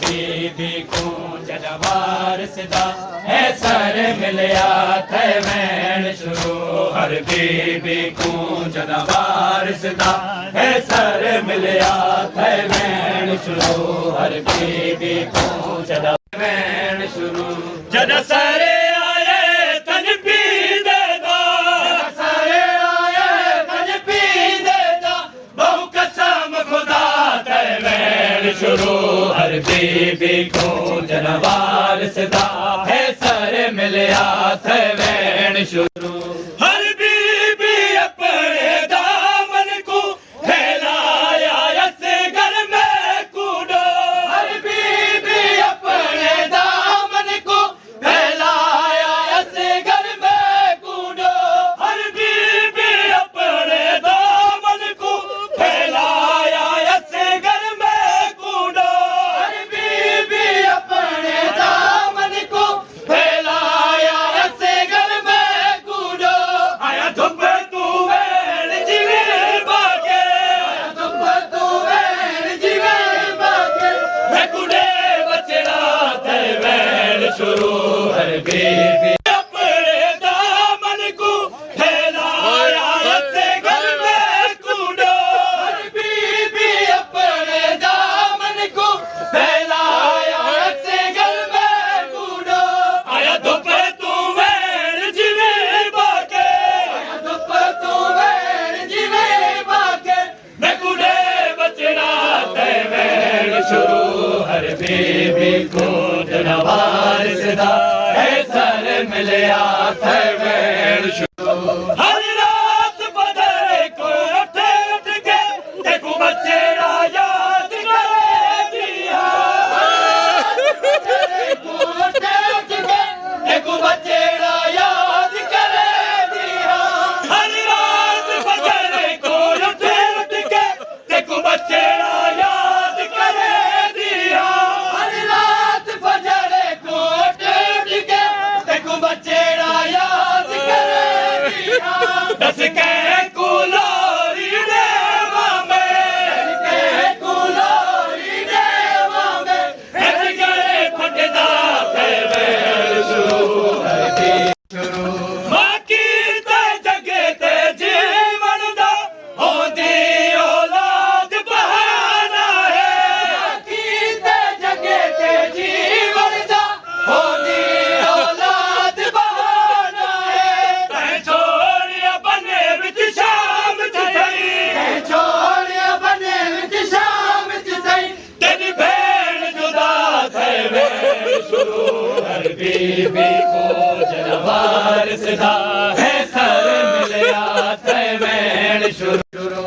बीबी को जदवार सिदा है सर मिलया थे वैन शुरू हर बीबी को जदवार सिदा है सर मिलया थे वैन शुरू हर बीबी को जद वैन शुरू जद सारे आए तन पी देदा सारे आए तन पी देदा बहु कसम खुदा थे वैन शुरू हर बीबी को जनवार सदा है सर मिलया थे वैन शुरू हर बीबी अपने दामन को फैलाया ऐसे घर में कूदो हर बीबी अपने दामन को फैलाया ऐसे घर में कूदो हर बीबी अपने दामन को फैलाया ऐसे घर में कूदो शुरू हर बीबी अपने दामन को फैलाया ऐसे घर में कूदो हर बीबी अपने दामन को फैलाया ऐसे घर में कूदो आया धुप तू वैन जिवे बाके आया धुप तू वैन जिवे बाके मैं कूदे बचना ते वैन शुरू हर बीबी को जनवार सदा है सर मिलया थे वैन शुरू हर रात बदले को उठ के देखो बच्चे याद करे दिया देखो बच्चे याद करे दिया हर रात बदले को उठ के देखो बच्चे याद करे दिया हर रात बदले को बच्चेड़ा याद करे दिया दस के कुलोरी देवा में के कुलोरी देवा में हर गले फटदा थे वैन शुरू मां की ते जगे ते जीवन दा होंदी औलाद बहाना है मां की ते जगे ते जीवन दा होंदी हर बीबी को जनवार सदा है सर मिलया थे वैन शुरू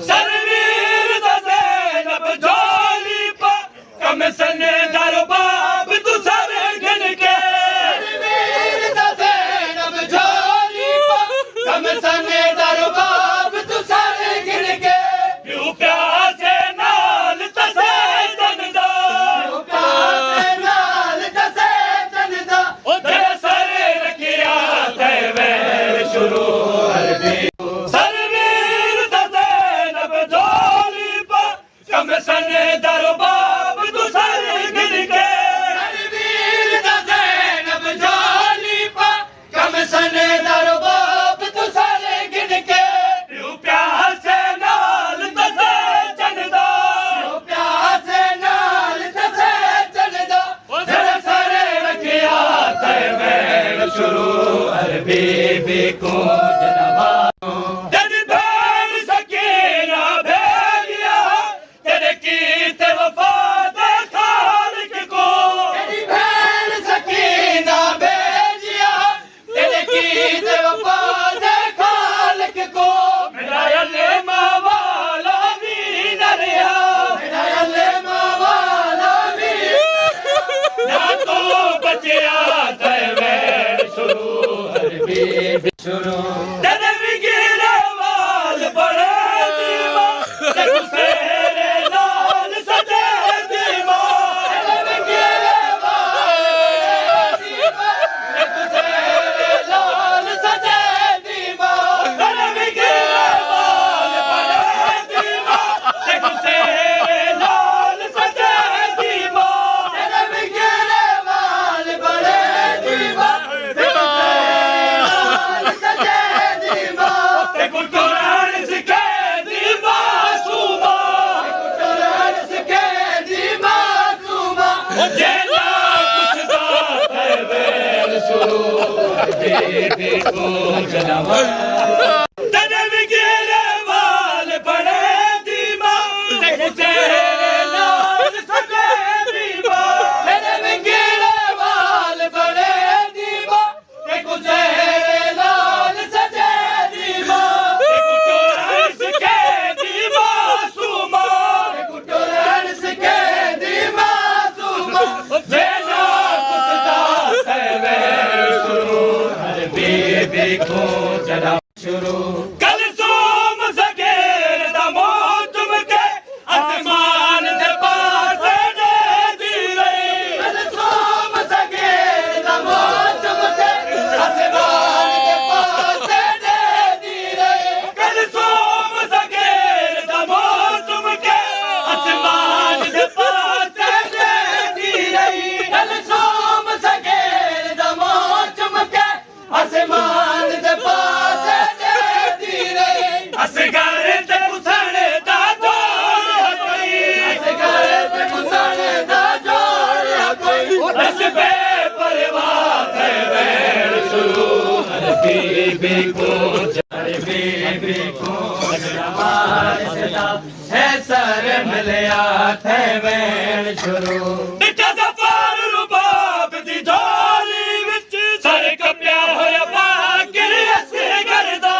सरवीर दा ज़ैनब झोली पा कम सने दरबाब तू सर गिन के सरवीर दा ज़ैनब झोली पा कम सने दरबाब तू सर गिन के प्यू प्यासे नाल तसे जनदा प्यू प्यासे शुरू हर सरवीर दा ज़ैनब झोली पा कम सने दरबाब तू सर गिन के सरवीर दा ज़ैनब झोली पा कम सने दरबाब तू सर गिन के प्यू प्यासे नाल तसे जनदा प्यू प्यासे नाल तसे जनदा जरा सरे रखिया थे वैन शुरू हर बीबी को जनवार जद भैन सकीना भेजिया तेरे की ते वफा दे खालिक को तेरी भैन सकीना भेजिया तेरे की ते वफा दे खालिक को मेरा अल्ले मावाला भी न रहा मेरा अल्ले मावाला भी ना तो बचिया थे वैन शुरू हर बीबी शुरू जेना कुछ बात है वेल शुरू बीबी को जनावा तने विगेरे वाल बड़े दीवा ते लाल सजे दीवा तने विगेरे वाल बड़े दीवा ते लाल सजे दीवा ते कुटोरस के दीवा सुमा ते कुटोरस के दीवा सुमा जेना कुछ दात है वेल शुरू हर बीबी को जना शुरू कल सोम सगेर दा मौसम के आसमान दे पास दे दी रही कल सोम सगेर दा मौसम के आसमान दे पास दे दी रही कल सोम सगेर दा मौसम के आसमान दे पास दे दी रही कल सोम सगेर दा मौसम के आसमान दे पास असगर ते पुछणे दा जोर कोई असगर ते पुछणे दा जोर कोई दस बे परवाह है वेल शुरू हर बीबी को हमारे सदा है सर मिलया थे वेल शुरू टिका सफर रुबाब दी झोली विच सर कपिया होया बागिर असे करदा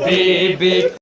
बीबी